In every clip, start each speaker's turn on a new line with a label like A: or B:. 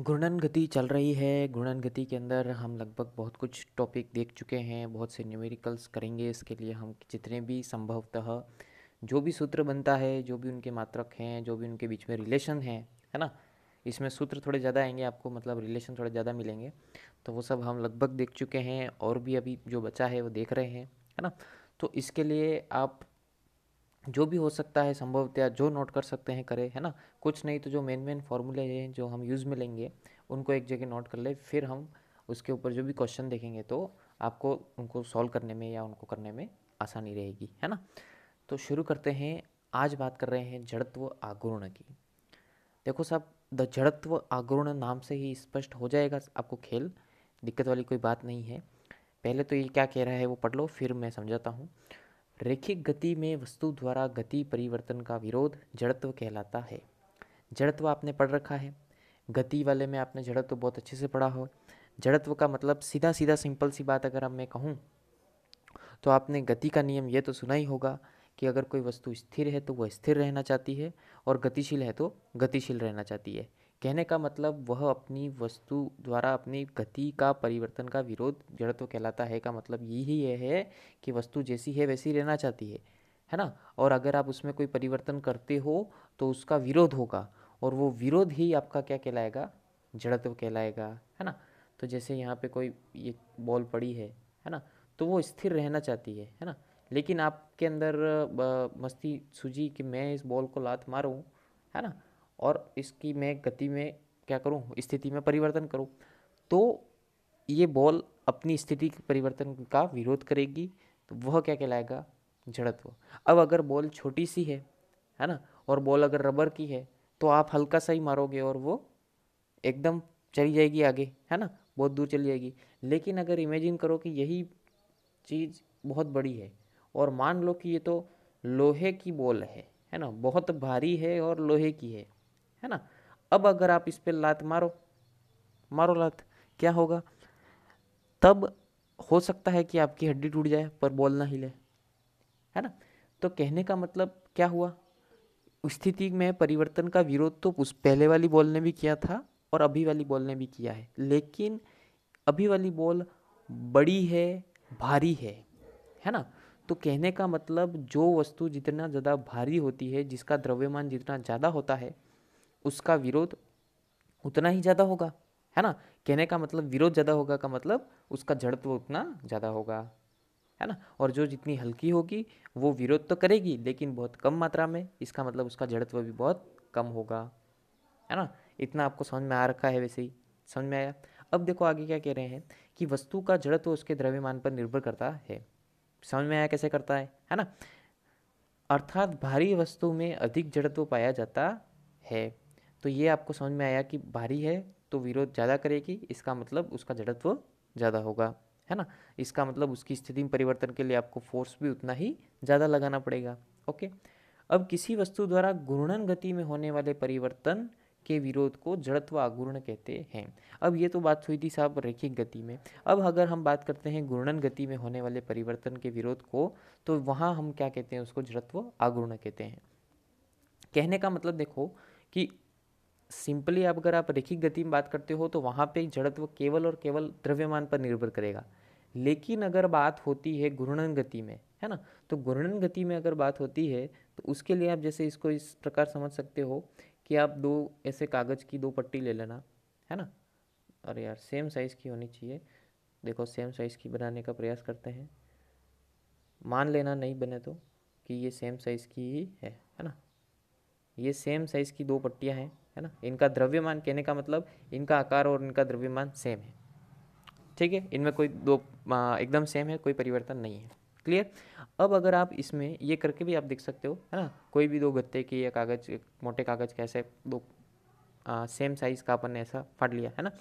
A: घूर्णन गति चल रही है। घूर्णन गति के अंदर हम लगभग बहुत कुछ टॉपिक देख चुके हैं, बहुत से न्यूमेरिकल्स करेंगे। इसके लिए हम जितने भी संभवतः जो भी सूत्र बनता है, जो भी उनके मात्रक हैं, जो भी उनके बीच में रिलेशन है ना, इसमें सूत्र थोड़े ज़्यादा आएंगे आपको, मतलब रिलेशन थोड़े ज़्यादा मिलेंगे। तो वो सब हम लगभग देख चुके हैं और भी अभी जो बचा है वो देख रहे हैं, है ना। तो इसके लिए आप जो भी हो सकता है संभवतः जो नोट कर सकते हैं करें, है ना। कुछ नहीं तो जो मेन मेन फार्मूले हैं जो हम यूज़ में लेंगे उनको एक जगह नोट कर ले, फिर हम उसके ऊपर जो भी क्वेश्चन देखेंगे तो आपको उनको सॉल्व करने में या उनको करने में आसानी रहेगी, है ना। तो शुरू करते हैं। आज बात कर रहे हैं जड़त्व आघूर्ण की। देखो साहब, द जड़त्व आघूर्ण नाम से ही स्पष्ट हो जाएगा आपको खेल, दिक्कत वाली कोई बात नहीं है। पहले तो ये क्या कह रहा है वो पढ़ लो, फिर मैं समझाता हूँ। रैखिक गति में वस्तु द्वारा गति परिवर्तन का विरोध जड़त्व कहलाता है। जड़त्व आपने पढ़ रखा है, गति वाले में आपने जड़त्व बहुत अच्छे से पढ़ा हो। जड़त्व का मतलब सीधा सीधा सिंपल सी बात अगर अब मैं कहूँ तो आपने गति का नियम ये तो सुना ही होगा कि अगर कोई वस्तु स्थिर है तो वह स्थिर रहना चाहती है, और गतिशील है तो गतिशील रहना चाहती है। कहने का मतलब वह अपनी वस्तु द्वारा अपनी गति का परिवर्तन का विरोध जड़त्व कहलाता है। का मतलब यही ये है कि वस्तु जैसी है वैसी रहना चाहती है ना। और अगर आप उसमें कोई परिवर्तन करते हो तो उसका विरोध होगा, और वो विरोध ही आपका क्या कहलाएगा, जड़त्व कहलाएगा, है ना। तो जैसे यहाँ पे कोई ये बॉल पड़ी है ना, तो वो स्थिर रहना चाहती है ना। लेकिन आपके अंदर मस्ती सूझी कि मैं इस बॉल को लात मारूं, है ना, और इसकी मैं गति में क्या करूं, स्थिति में परिवर्तन करूं, तो ये बॉल अपनी स्थिति के परिवर्तन का विरोध करेगी। तो वह क्या कहलाएगा, जड़त्व। अब अगर बॉल छोटी सी है ना, और बॉल अगर रबर की है तो आप हल्का सा ही मारोगे और वो एकदम चली जाएगी आगे, है ना, बहुत दूर चली जाएगी। लेकिन अगर इमेजिन करो कि यही चीज़ बहुत बड़ी है, और मान लो कि ये तो लोहे की बॉल है ना, बहुत भारी है और लोहे की है ना। अब अगर आप इस पे लात मारो, मारो लात, क्या होगा, तब हो सकता है कि आपकी हड्डी टूट जाए पर बॉल ना हिले, है ना। तो कहने का मतलब क्या हुआ, स्थिति में परिवर्तन का विरोध तो उस पहले वाली बॉल ने भी किया था और अभी वाली बॉल ने भी किया है, लेकिन अभी वाली बॉल बड़ी है, भारी है ना। तो कहने का मतलब जो वस्तु जितना ज़्यादा भारी होती है, जिसका द्रव्यमान जितना ज़्यादा होता है, उसका विरोध उतना ही ज़्यादा होगा, है ना। कहने का मतलब विरोध ज़्यादा होगा का मतलब उसका जड़त्व उतना ज़्यादा होगा, है ना। और जो जितनी हल्की होगी वो विरोध तो करेगी लेकिन बहुत कम मात्रा में, इसका मतलब उसका जड़त्व भी बहुत कम होगा, है ना। इतना आपको समझ में आ रखा है, वैसे ही समझ में आया। अब देखो आगे क्या कह रहे हैं कि वस्तु का जड़त्व उसके द्रव्यमान पर निर्भर करता है। समझ में आया कैसे करता है ना। अर्थात भारी वस्तु में अधिक जड़त्व पाया जाता है। तो ये आपको समझ में आया कि भारी है तो विरोध ज़्यादा करेगी, इसका मतलब उसका जड़त्व ज़्यादा होगा, है ना। इसका मतलब उसकी स्थिति में परिवर्तन के लिए आपको फोर्स भी उतना ही ज़्यादा लगाना पड़ेगा। ओके। अब किसी वस्तु द्वारा घूर्णन गति में होने वाले परिवर्तन के विरोध को जड़त्व आघूर्ण कहते हैं। अब ये तो बात हुई थी साहब रैखिक गति में। अब अगर हम बात करते हैं घूर्णन गति में होने वाले परिवर्तन के विरोध को, तो वहाँ हम क्या कहते हैं, उसको जड़त्व आघूर्ण कहते हैं। कहने का मतलब देखो कि सिंपली अब अगर आप रैखिक गति में बात करते हो तो वहाँ पे जड़त्व केवल और केवल द्रव्यमान पर निर्भर करेगा। लेकिन अगर बात होती है घूर्णन गति में, है ना, तो घूर्णन गति में अगर बात होती है तो उसके लिए आप जैसे इसको इस प्रकार समझ सकते हो कि आप दो ऐसे कागज़ की दो पट्टी ले लेना, है ना। अरे यार, सेम साइज़ की होनी चाहिए। देखो सेम साइज़ की बनाने का प्रयास करते हैं, मान लेना नहीं बने तो कि ये सेम साइज़ की ही है ना। ये सेम साइज़ की दो पट्टियाँ हैं, है ना। इनका द्रव्यमान, कहने का मतलब इनका आकार और इनका द्रव्यमान सेम है, ठीक है। इनमें कोई दो एकदम सेम है, कोई परिवर्तन नहीं है। क्लियर। अब अगर आप इसमें ये करके भी आप देख सकते हो, है ना, कोई भी दो गत्ते की या कागज, मोटे कागज के ऐसे दो सेम साइज़ का अपन ने ऐसा फाड़ लिया, है ना।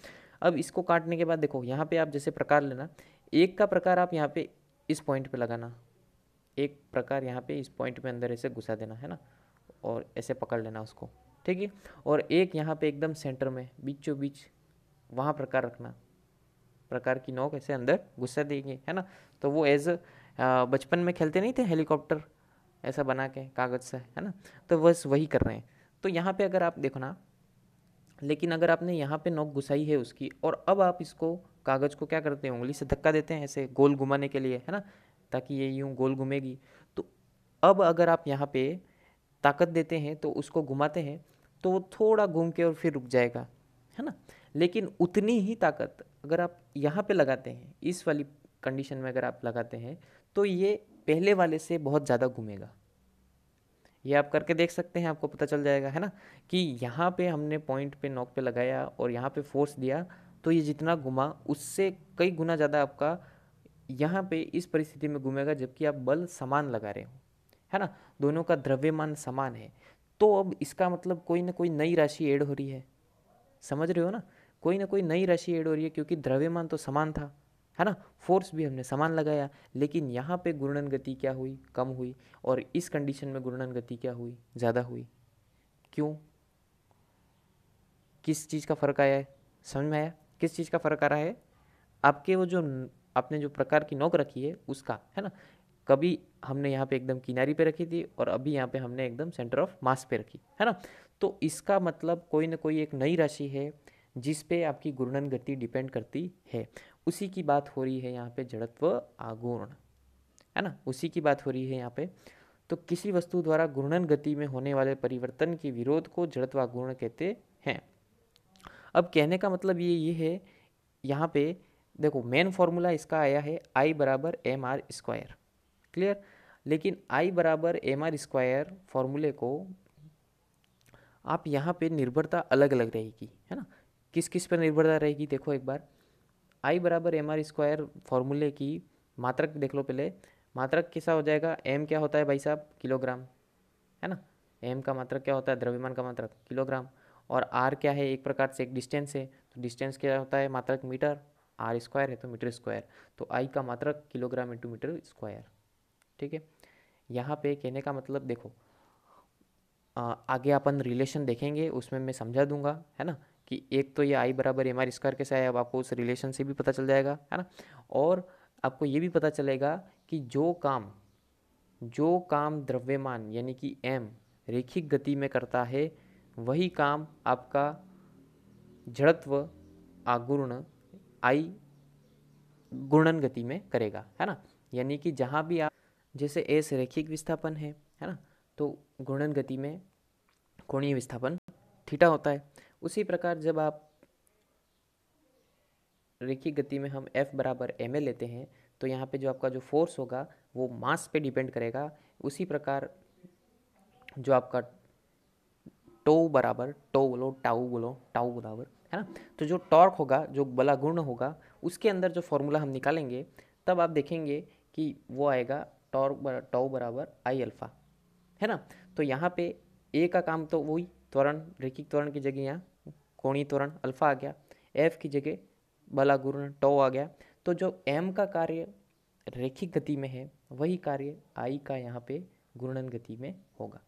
A: अब इसको काटने के बाद देखो यहाँ पे आप जैसे प्रकार लेना, एक का प्रकार आप यहाँ पे इस पॉइंट पे लगाना, एक प्रकार यहाँ पे इस पॉइंट में अंदर ऐसे घुसा देना, है ना, और ऐसे पकड़ लेना उसको, ठीक है। और एक यहाँ पे एकदम सेंटर में बीचों बीच वहाँ प्रकार रखना, प्रकार की नोक ऐसे अंदर घुसा देंगे, है ना। तो वो एज बचपन में खेलते नहीं थे हेलीकॉप्टर ऐसा बना के कागज़ से, है ना, तो बस वही कर रहे हैं। तो यहाँ पे अगर आप देखो ना, लेकिन अगर आपने यहाँ पे नोक घुसाई है उसकी और अब आप इसको कागज़ को क्या करते हैं, उंगली से धक्का देते हैं ऐसे गोल घुमाने के लिए, है ना, ताकि ये यूं गोल घूमेगी। तो अब अगर आप यहाँ पे ताकत देते हैं तो उसको घुमाते हैं तो वो थोड़ा घूम के और फिर रुक जाएगा, है ना। लेकिन उतनी ही ताकत अगर आप यहाँ पे लगाते हैं, इस वाली कंडीशन में अगर आप लगाते हैं, तो ये पहले वाले से बहुत ज़्यादा घूमेगा। ये आप करके देख सकते हैं, आपको पता चल जाएगा, है ना, कि यहाँ पे हमने पॉइंट पे नॉक पे लगाया और यहाँ पे फोर्स दिया, तो ये जितना घुमा उससे कई गुना ज़्यादा आपका यहाँ पे इस परिस्थिति में घूमेगा, जबकि आप बल समान लगा रहे हो, है ना, दोनों का द्रव्यमान समान है। तो अब इसका मतलब कोई ना कोई नई राशि ऐड हो रही है, समझ रहे हो ना, कोई ना कोई नई राशि ऐड हो रही है, क्योंकि द्रव्यमान तो समान था, है ना, फोर्स भी हमने समान लगाया, लेकिन यहाँ पे घूर्णन गति क्या हुई, कम हुई, और इस कंडीशन में घूर्णन गति क्या हुई, ज़्यादा हुई। क्यों, किस चीज़ का फ़र्क आया है, समझ में आया किस चीज़ का फ़र्क आ रहा है? आपके वो जो आपने जो प्रकार की नोक रखी है उसका, है ना, कभी हमने यहाँ पे एकदम किनारी पे रखी थी और अभी यहाँ पे हमने एकदम सेंटर ऑफ मास पे रखी, है ना। तो इसका मतलब कोई ना कोई एक नई राशि है जिस पे आपकी घूर्णन गति डिपेंड करती है। उसी की बात हो रही है यहाँ पे, जड़त्व आघूर्ण, है ना, उसी की बात हो रही है यहाँ पे। तो किसी वस्तु द्वारा घूर्णन गति में होने वाले परिवर्तन के विरोध को जड़त्व आघूर्ण कहते हैं। अब कहने का मतलब ये है, यहाँ पे देखो मेन फॉर्मूला इसका आया है I बराबर एम आर स्क्वायर, क्लियर। लेकिन I बराबर एम आर स्क्वायर फॉर्मूले को आप यहाँ पे निर्भरता अलग अलग रहेगी, है ना, किस किस पर निर्भरता रहेगी, देखो एक बार। I बराबर एम आर स्क्वायर फॉर्मूले की मात्रक देख लो पहले, मात्रक कैसा हो जाएगा, m क्या होता है भाई साहब, किलोग्राम, है ना, m का मात्रक क्या होता है, द्रव्यमान का मात्रक किलोग्राम, और r क्या है, एक प्रकार से एक डिस्टेंस है, तो डिस्टेंस क्या होता है, मात्रक मीटर, r स्क्वायर है तो मीटर स्क्वायर, तो I का मात्रक किलोग्राम इंटू मीटर स्क्वायर, ठीक है। यहाँ पे कहने का मतलब देखो, आगे अपन रिलेशन देखेंगे उसमें मैं समझा दूंगा, है ना, कि एक तो ये I बराबर एम आर स्क्वायर कैसा है, अब आपको उस रिलेशन से भी पता चल जाएगा, है ना। और आपको ये भी पता चलेगा कि जो काम द्रव्यमान यानी कि m रैखिक गति में करता है, वही काम आपका जड़त्व आघूर्ण I घूर्णन गति में करेगा, है ना। यानी कि जहाँ भी आप, जैसे s रैखिक विस्थापन है ना, तो घूर्णन गति में कोणीय विस्थापन थीटा होता है। उसी प्रकार जब आप रैखिक गति में हम F बराबर एम ए लेते हैं, तो यहाँ पे जो आपका जो फोर्स होगा वो मास पे डिपेंड करेगा। उसी प्रकार जो आपका टाउ बोलो टाउ बराबर, है ना, तो जो टॉर्क होगा, जो बलाघूर्ण होगा, उसके अंदर जो फॉर्मूला हम निकालेंगे, तब आप देखेंगे कि वो आएगा टाउ बराबर आई अल्फा, है ना। तो यहाँ पे ए का काम तो वही त्वरण, रैखिक त्वरण की जगह यहाँ कोणीय त्वरण अल्फा आ गया, एफ की जगह बलाघूर्ण टो आ गया। तो जो एम का कार्य रैखिक गति में है, वही कार्य आई का यहाँ पे घूर्णन गति में होगा,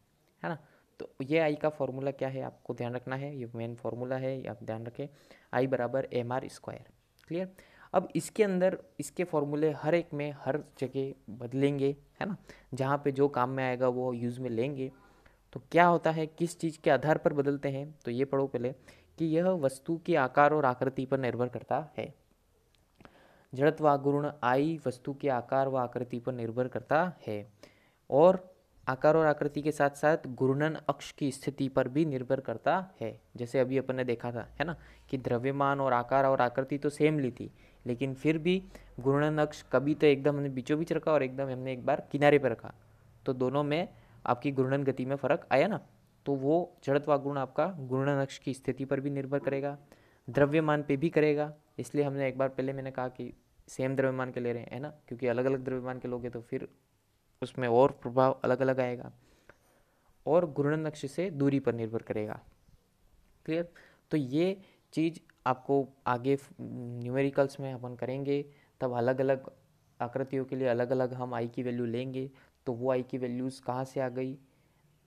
A: है ना। तो ये आई का फॉर्मूला क्या है आपको ध्यान रखना है, ये मेन फॉर्मूला है, आप ध्यान रखें, आई बराबर एम आर स्क्वायर, क्लियर। अब इसके अंदर इसके फॉर्मूले हर एक में हर जगह बदलेंगे, है ना, जहाँ पे जो काम में आएगा वो यूज़ में लेंगे। तो क्या होता है, किस चीज़ के आधार पर बदलते हैं, तो ये पढ़ो पहले कि यह वस्तु के आकार और आकृति पर निर्भर करता है। जड़त्व आघूर्ण आई वस्तु के आकार व आकृति पर निर्भर करता है, और आकार और आकृति के साथ साथ घूर्णन अक्ष की स्थिति पर भी निर्भर करता है। जैसे अभी अपन ने देखा था, है ना, कि द्रव्यमान और आकार और आकृति तो सेम ली थी, लेकिन फिर भी घूर्णन अक्ष कभी तो एकदम हमने बीचों बीच रखा और एकदम हमने एक बार किनारे पर रखा, तो दोनों में आपकी घूर्णन गति में फर्क आया ना। तो वो जड़त्वाघूर्ण आपका घूर्णन अक्ष की स्थिति पर भी निर्भर करेगा, द्रव्यमान पे भी करेगा। इसलिए हमने एक बार पहले मैंने कहा कि सेम द्रव्यमान के ले रहे हैं, है ना, क्योंकि अलग अलग द्रव्यमान के लोगे तो फिर उसमें और प्रभाव अलग अलग आएगा, और घूर्णन अक्ष से दूरी पर निर्भर करेगा, क्लियर। तो ये चीज़ आपको आगे न्यूमेरिकल्स में अपन करेंगे, तब अलग अलग आकृतियों के लिए अलग अलग हम आई की वैल्यू लेंगे, तो वो आई की वैल्यूज़ कहाँ से आ गई,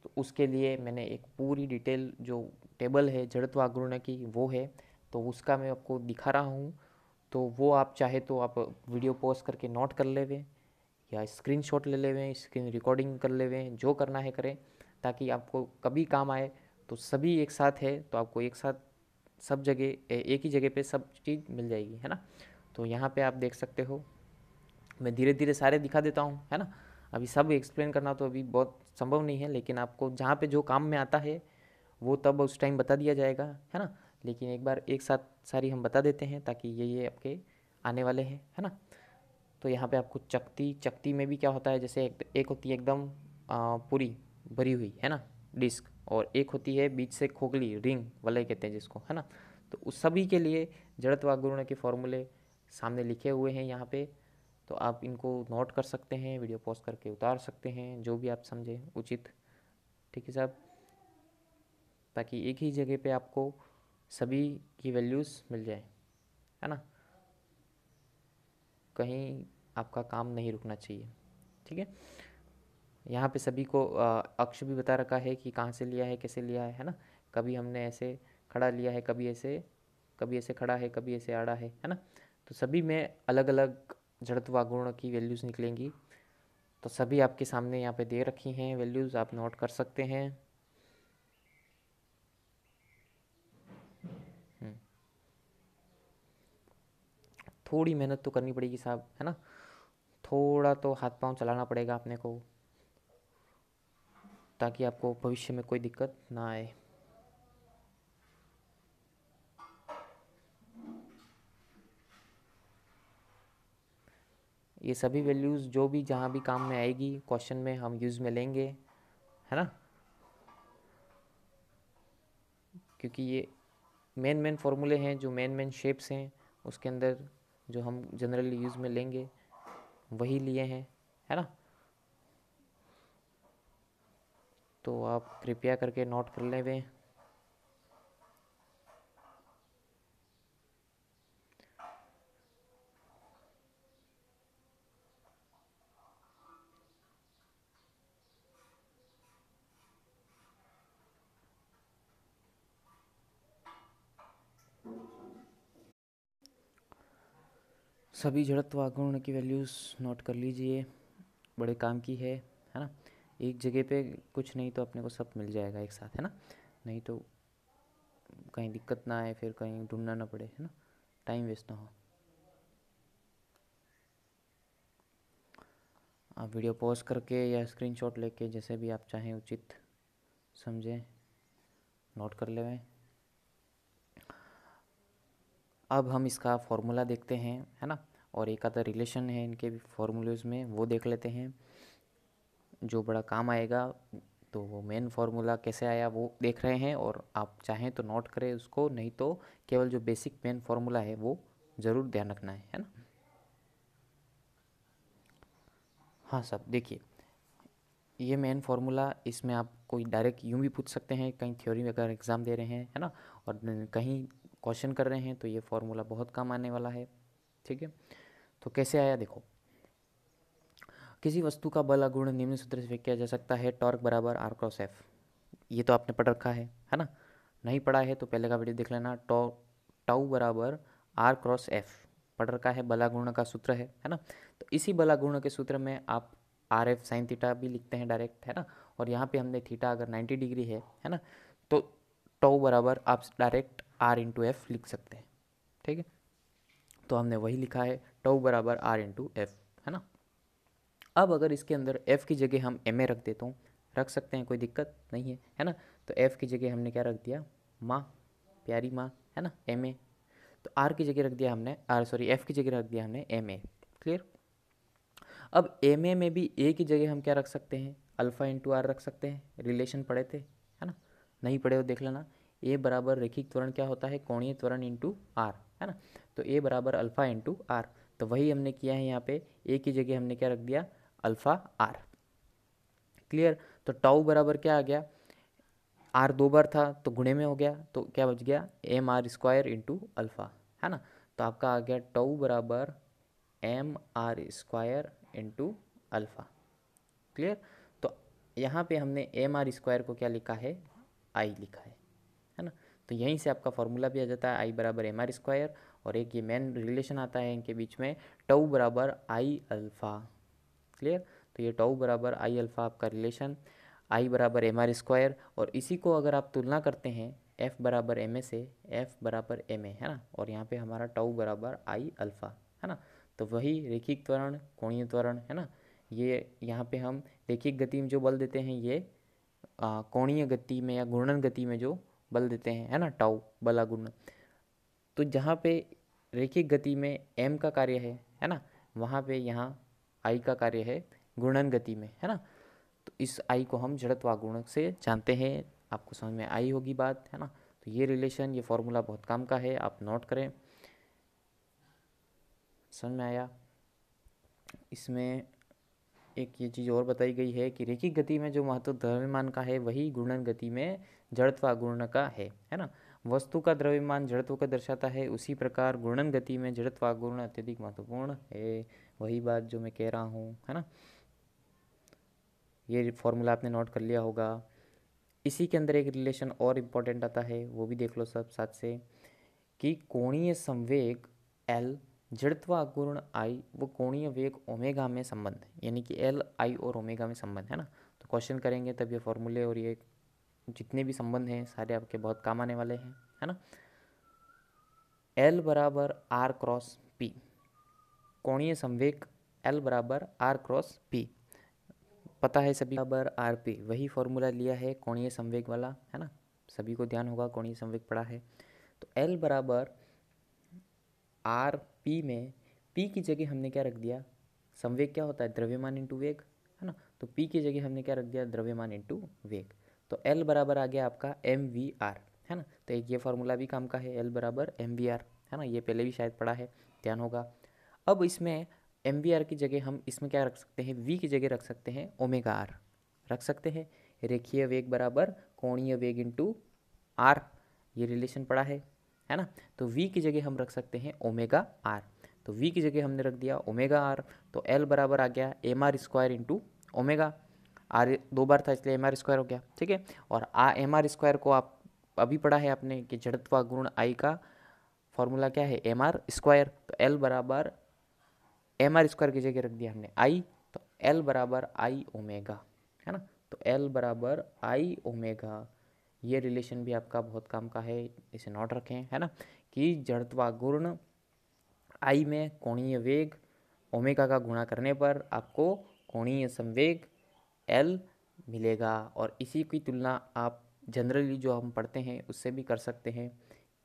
A: तो उसके लिए मैंने एक पूरी डिटेल जो टेबल है जड़त्व आघूर्ण की वो है, तो उसका मैं आपको दिखा रहा हूँ। तो वो आप चाहे तो आप वीडियो पॉज करके नोट कर लेवें, या स्क्रीनशॉट ले लेवें, स्क्रीन रिकॉर्डिंग कर लेवें, जो करना है करें, ताकि आपको कभी काम आए। तो सभी एक साथ है तो आपको एक साथ सब जगह एक ही जगह पे सब चीज़ मिल जाएगी, है ना। तो यहाँ पे आप देख सकते हो, मैं धीरे धीरे सारे दिखा देता हूँ, है ना। अभी सब एक्सप्लेन करना तो अभी बहुत संभव नहीं है, लेकिन आपको जहाँ पे जो काम में आता है वो तब उस टाइम बता दिया जाएगा, है ना। लेकिन एक बार एक साथ सारी हम बता देते हैं ताकि ये आपके आने वाले हैं, है ना। तो यहाँ पे आपको चकती, चकती में भी क्या होता है, जैसे एक होती है एकदम पूरी भरी हुई, है ना, डिस्क, और एक होती है बीच से खोखली, रिंग वलय कहते हैं जिसको, है ना। तो उस सभी के लिए जड़त्व गुण के फॉर्मूले सामने लिखे हुए हैं यहाँ पे, तो आप इनको नोट कर सकते हैं, वीडियो पॉज करके उतार सकते हैं, जो भी आप समझें उचित, ठीक है साहब, ताकि एक ही जगह पे आपको सभी की वैल्यूज़ मिल जाए, है ना। कहीं आपका काम नहीं रुकना चाहिए, ठीक है। यहाँ पे सभी को अक्ष भी बता रखा है कि कहाँ से लिया है, कैसे लिया है ना। कभी हमने ऐसे खड़ा लिया है, कभी ऐसे खड़ा है, कभी ऐसे आड़ा है ना। तो सभी में अलग अलग जड़त्व गुण की वैल्यूज़ निकलेंगी। तो सभी आपके सामने यहाँ पे दे रखी हैं वैल्यूज़, आप नोट कर सकते हैं। थोड़ी मेहनत तो करनी पड़ेगी साहब, है ना। थोड़ा तो हाथ पांव चलाना पड़ेगा अपने को, ताकि आपको भविष्य में कोई दिक्कत ना आए। ये सभी वैल्यूज़ जो भी जहाँ भी काम में आएगी क्वेश्चन में हम यूज़ में लेंगे, है ना। क्योंकि ये मेन मेन फार्मूले हैं, जो मेन मेन शेप्स हैं उसके अंदर जो हम जनरली यूज़ में लेंगे वही लिए हैं, है ना। तो आप कृपया करके नोट कर लें वे। सभी जड़त्व आघूर्ण की वैल्यूज़ नोट कर लीजिए, बड़े काम की है ना। एक जगह पे कुछ नहीं तो अपने को सब मिल जाएगा एक साथ, है ना। नहीं तो कहीं दिक्कत ना आए, फिर कहीं ढूंढना ना पड़े, है ना, टाइम वेस्ट ना हो। आप वीडियो पॉज करके या स्क्रीनशॉट लेके जैसे भी आप चाहें उचित समझें नोट कर लें। अब हम इसका फॉर्मूला देखते हैं, है ना, और एक आधा रिलेशन है इनके फॉर्मूलेज में, वो देख लेते हैं जो बड़ा काम आएगा। तो वो मेन फार्मूला कैसे आया वो देख रहे हैं, और आप चाहें तो नोट करें उसको, नहीं तो केवल जो बेसिक मेन फार्मूला है वो ज़रूर ध्यान रखना है ना। हाँ सब देखिए, ये मेन फार्मूला, इसमें आप कोई डायरेक्ट यूँ भी पूछ सकते हैं कहीं थ्योरी में अगर एग्ज़ाम दे रहे हैं, है ना, और कहीं क्वेश्चन कर रहे हैं तो ये फार्मूला बहुत काम आने वाला है, ठीक है। तो कैसे आया देखो, किसी वस्तु का बल गुण निम्न सूत्र से व्यक्त किया जा सकता है, टॉर्क बराबर आर क्रॉस एफ। ये तो आपने पढ़ रखा है ना। नहीं पढ़ा है तो पहले का वीडियो देख लेना। टाउ बराबर आर क्रॉस एफ पढ़ रखा है, बलागुण का सूत्र है ना। तो इसी बलागुण के सूत्र में आप आर एफ साइन थीटा भी लिखते हैं डायरेक्ट, है ना। और यहाँ पे हमने थीटा अगर 90 डिग्री है ना, तो टाउ बराबर आप डायरेक्ट आर इंटू एफ लिख सकते हैं, ठीक है। तो हमने वही लिखा है, टाउ बराबर आर इंटू एफ, है ना। अब अगर इसके अंदर f की जगह हम ma रख देता हूँ, रख सकते हैं, कोई दिक्कत नहीं है ना। तो f की जगह हमने क्या रख दिया, माँ, प्यारी माँ, है ना, ma। तो r की जगह रख दिया हमने, f की जगह रख दिया हमने ma। क्लियर। अब ma में भी a की जगह हम क्या रख सकते हैं, अल्फ़ा इंटू आर रख सकते हैं, रिलेशन पढ़े थे, है ना। नहीं पढ़े हो देख लेना। a बराबर रैखिक त्वरण क्या होता है, कोणीय त्वरण इंटू आर, है ना। तो a बराबर अल्फ़ा इंटू आर, तो वही हमने किया है यहाँ पे, a की जगह हमने क्या रख दिया, अल्फ़ा आर। क्लियर। तो टाउ बराबर क्या आ गया, आर दो बार था तो गुणे में हो गया, तो क्या बच गया, M R square into alpha, है ना। तो आपका आ गया टाउ बराबर M R square into alpha. Clear. तो यहाँ पे हमने एम आर स्क्वायर को क्या लिखा है, आई लिखा है ना। तो यहीं से आपका फॉर्मूला भी आ जाता है, आई बराबर एम आर स्क्वायर, और एक ये मेन रिलेशन आता है इनके बीच में, टाउ बराबर आई अल्फ़ा। क्लियर। तो ये टाउ बराबर आई अल्फ़ा आपका रिलेशन, आई बराबर एम आर स्क्वायर, और इसी को अगर आप तुलना करते हैं F बराबर एम ए से F बराबर एम ए, है ना, और यहाँ पे हमारा टाउ बराबर आई अल्फ़ा, है ना। तो वही रेखिक त्वरण, कोणीय त्वरण, है ना, ये यहाँ पे हम रेखिक गति में जो बल देते हैं ये कोणीय गति में या घूर्णन गति में जो बल देते हैं, है ना, टाउ बला गुणन। तो जहाँ पे रेखिक गति में m का कार्य है ना, वहाँ पे यहाँ I का कार्य है घूर्णन गति में, है ना। तो इस I को हम जड़त्वाघूर्णक से जानते हैं। आपको समझ में आई होगी बात, है ना। तो ये रिलेशन, ये फॉर्मूला बहुत काम का है, आप नोट करें। समझ में आया। इसमें एक ये चीज़ और बताई गई है कि रेखिक गति में जो महत्व द्रव्यमान का है वही घूर्णन गति में जड़त्वाघूर्ण का है ना। वस्तु का द्रव्यमान जड़त्व को दर्शाता है, उसी प्रकार घूर्णन गति में जड़त्वाघूर्ण अत्यधिक महत्वपूर्ण है। वही बात जो मैं कह रहा हूँ, है ना। ये फॉर्मूला आपने नोट कर लिया होगा। इसी के अंदर एक रिलेशन और इम्पोर्टेंट आता है, वो भी देख लो सब साथ से, कि कोणीय संवेग L जड़त्वाघूर्ण I वो कोणीय वेग ओमेगा में संबंध है, यानी कि L I और ओमेगा में संबंध, है ना। तो क्वेश्चन करेंगे तब ये फॉर्मूले और ये जितने भी संबंध हैं सारे आपके बहुत काम आने वाले हैं, है ना। L बराबर R क्रॉस P, कोणीय संवेग L बराबर R क्रॉस P पता है सभी, बराबर आर पी, वही फॉर्मूला लिया है कोणीय संवेग वाला, है ना। सभी को ध्यान होगा, कोणीय संवेग पढ़ा है। तो L बराबर आर पी में P की जगह हमने क्या रख दिया, संवेग क्या होता है, द्रव्यमान इंटू वेग, है ना। तो P की जगह हमने क्या रख दिया, द्रव्यमान इंटू वेग। तो L बराबर आ गया आपका एम वी आर, है ना। तो एक ये फॉर्मूला भी काम का है, L बराबर एम वी आर, है ना। ये पहले भी शायद पढ़ा है, ध्यान होगा। अब इसमें एम वी आर की जगह हम इसमें क्या रख सकते हैं, V की जगह रख सकते हैं ओमेगा आर, रख सकते हैं। रेखीय वेग बराबर कोणीय वेग इंटू आर, ये रिलेशन पड़ा है ना। तो V की जगह हम रख सकते हैं ओमेगा आर। तो V की जगह हमने रख दिया ओमेगा आर। तो L बराबर आ गया M R square into omega R, 2 बार था इसलिए एम आर स्क्वायर हो गया, ठीक है। और एम आर स्क्वायर को आप अभी पढ़ा है आपने कि जड़त्वाघूर्ण I का फॉर्मूला क्या है, एम आर स्क्वायर। तो L बराबर एम आर स्क्वायर की जगह रख दिया हमने I, तो L बराबर आई ओमेगा, है ना। तो L बराबर आई ओमेगा, ये रिलेशन भी आपका बहुत काम का है, इसे नोट रखें, है ना। कि जड़त्वाघूर्ण I में कोणीय वेग ओमेगा का गुणा करने पर आपको कोणीय संवेग L मिलेगा। और इसी की तुलना आप जनरली जो हम पढ़ते हैं उससे भी कर सकते हैं,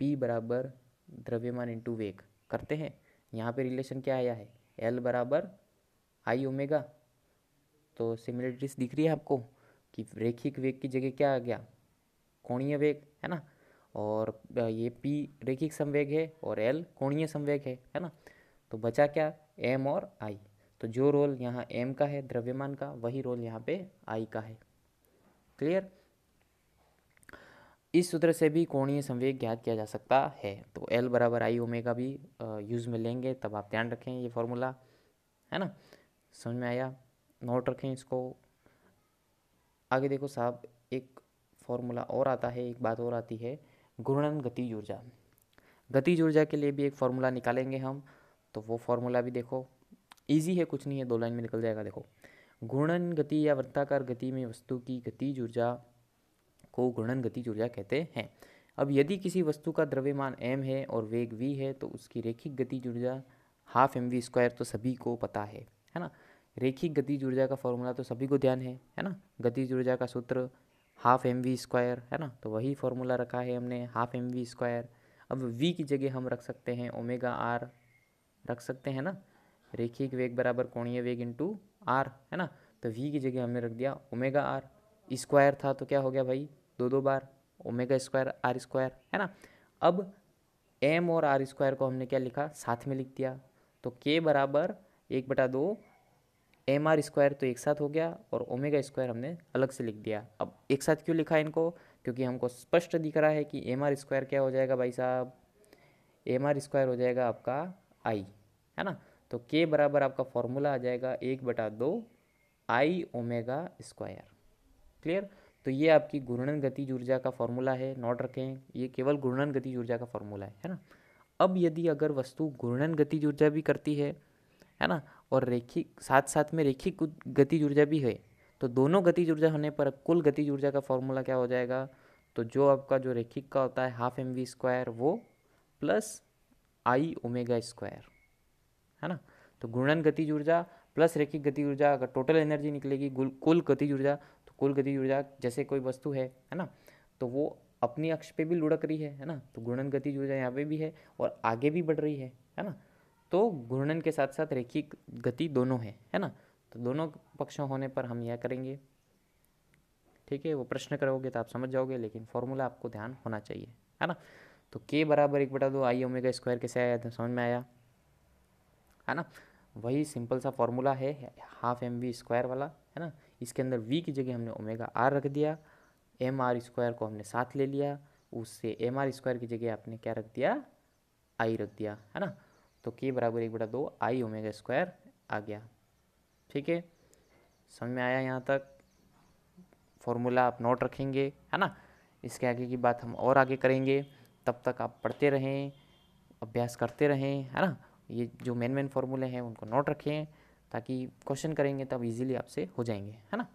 A: P बराबर द्रव्यमान इंटू वेग करते हैं। यहाँ पे रिलेशन क्या आया है, L बराबर आई ओमेगा। तो सिमिलरिटीज दिख रही है आपको कि रेखिक वेग की जगह क्या आ गया, कोणीय वेग, है ना। और ये P रेखिक संवेग है और L कोणीय संवेग है ना। तो बचा क्या, M और I। तो जो रोल यहाँ M का है द्रव्यमान का, वही रोल यहाँ पे I का है। क्लियर। इस सूत्र से भी कोणीय संवेग ज्ञात किया जा सकता है। तो L बराबर आई ओमेगा भी यूज़ में लेंगे, तब आप ध्यान रखें ये फॉर्मूला, है ना। समझ में आया, नोट रखें इसको। आगे देखो साहब, एक फॉर्मूला और आता है, एक बात और आती है, घूर्णन गतिज ऊर्जा। गतिज ऊर्जा के लिए भी एक फॉर्मूला निकालेंगे हम। तो वो फॉर्मूला भी देखो, इजी है, कुछ नहीं है, 2 लाइन में निकल जाएगा। देखो, घूर्णन गति या वृत्ताकार गति में वस्तु की गतिज ऊर्जा को घूर्णन गतिज ऊर्जा कहते हैं। अब यदि किसी वस्तु का द्रव्यमान m है और वेग v है तो उसकी रेखिक गतिज ऊर्जा हाफ एम वी स्क्वायर, तो सभी को पता है ना। रेखिक गतिज ऊर्जा का फॉर्मूला तो सभी को ध्यान है ना। गतिज ऊर्जा का सूत्र हाफ एम वी स्क्वायर, है ना। तो वही फॉर्मूला रखा है हमने, हाफ एम वी स्क्वायर। अब v की जगह हम रख सकते हैं ओमेगा आर, रख सकते हैं ना। रेखिक वेग बराबर कोणीय वेग इंटू आर, है ना। तो v की जगह हमने रख दिया ओमेगा आर। स्क्वायर था तो क्या हो गया भाई, 2 बार ओमेगा स्क्वायर आर स्क्वायर, है ना। अब m और आर स्क्वायर को हमने क्या लिखा, साथ में लिख दिया। तो k बराबर 1/2 एम आर स्क्वायर, तो एक साथ हो गया, और ओमेगा स्क्वायर हमने अलग से लिख दिया। अब एक साथ क्यों लिखा इनको, क्योंकि हमको स्पष्ट दिख रहा है कि एम आर स्क्वायर क्या हो जाएगा भाई साहब, एम आर स्क्वायर हो जाएगा आपका आई, है ना। तो k बराबर आपका फॉर्मूला आ जाएगा 1/2 आई ओमेगा स्क्वायर। क्लियर। तो ये आपकी घूर्णन गतिज ऊर्जा का फॉर्मूला है, नोट रखें, ये केवल घूर्णन गतिज ऊर्जा का फॉर्मूला है ना। अब यदि अगर वस्तु घूर्णन गतिज ऊर्जा भी करती है ना, और रेखिक साथ साथ में रेखिक गतिज ऊर्जा भी है, तो दोनों गतिज ऊर्जा होने पर कुल गतिज ऊर्जा का फॉर्मूला क्या हो जाएगा, तो जो आपका जो रैखिक का होता है हाफ एम वी स्क्वायर वो प्लस आई ओमेगा स्क्वायर, है ना। तो घूर्णन गतिज ऊर्जा प्लस रैखिक गतिज ऊर्जा, अगर टोटल एनर्जी निकलेगी कुल गतिज ऊर्जा, तो कुल गतिज ऊर्जा जैसे कोई वस्तु है ना, तो वो अपनी अक्ष पे भी लुढ़क रही है ना, तो घूर्णन गतिज ऊर्जा यहाँ पे भी है और आगे भी बढ़ रही है ना। तो घूर्णन के साथ साथ रैखिक गति दोनों है ना। तो दोनों पक्षों होने पर हम यह करेंगे, ठीक है। वो प्रश्न करोगे तो आप समझ जाओगे, लेकिन फॉर्मूला आपको ध्यान होना चाहिए, है ना। तो k बराबर 1/2 आई ओमेगा स्क्वायर कैसे आया था, समझ में आया, है ना। वही सिंपल सा फॉर्मूला है हाफ एम वी स्क्वायर वाला, है ना। इसके अंदर v की जगह हमने ओमेगा आर रख दिया, एम आर स्क्वायर को हमने साथ ले लिया, उससे एम आर स्क्वायर की जगह आपने क्या रख दिया, आई रख दिया, है ना। तो k बराबर 1/2 आई ओमेगा स्क्वायर आ गया, ठीक है। समझ में आया यहाँ तक। फॉर्मूला आप नोट रखेंगे, है ना। इसके आगे की बात हम और आगे करेंगे, तब तक आप पढ़ते रहें, अभ्यास करते रहें, है ना। ये जो मेन फॉर्मूले हैं उनको नोट रखें, ताकि क्वेश्चन करेंगे तब इजीली आपसे हो जाएंगे, है ना।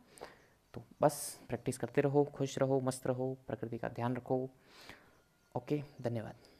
A: तो बस प्रैक्टिस करते रहो, खुश रहो, मस्त रहो, प्रकृति का ध्यान रखो। ओके, धन्यवाद।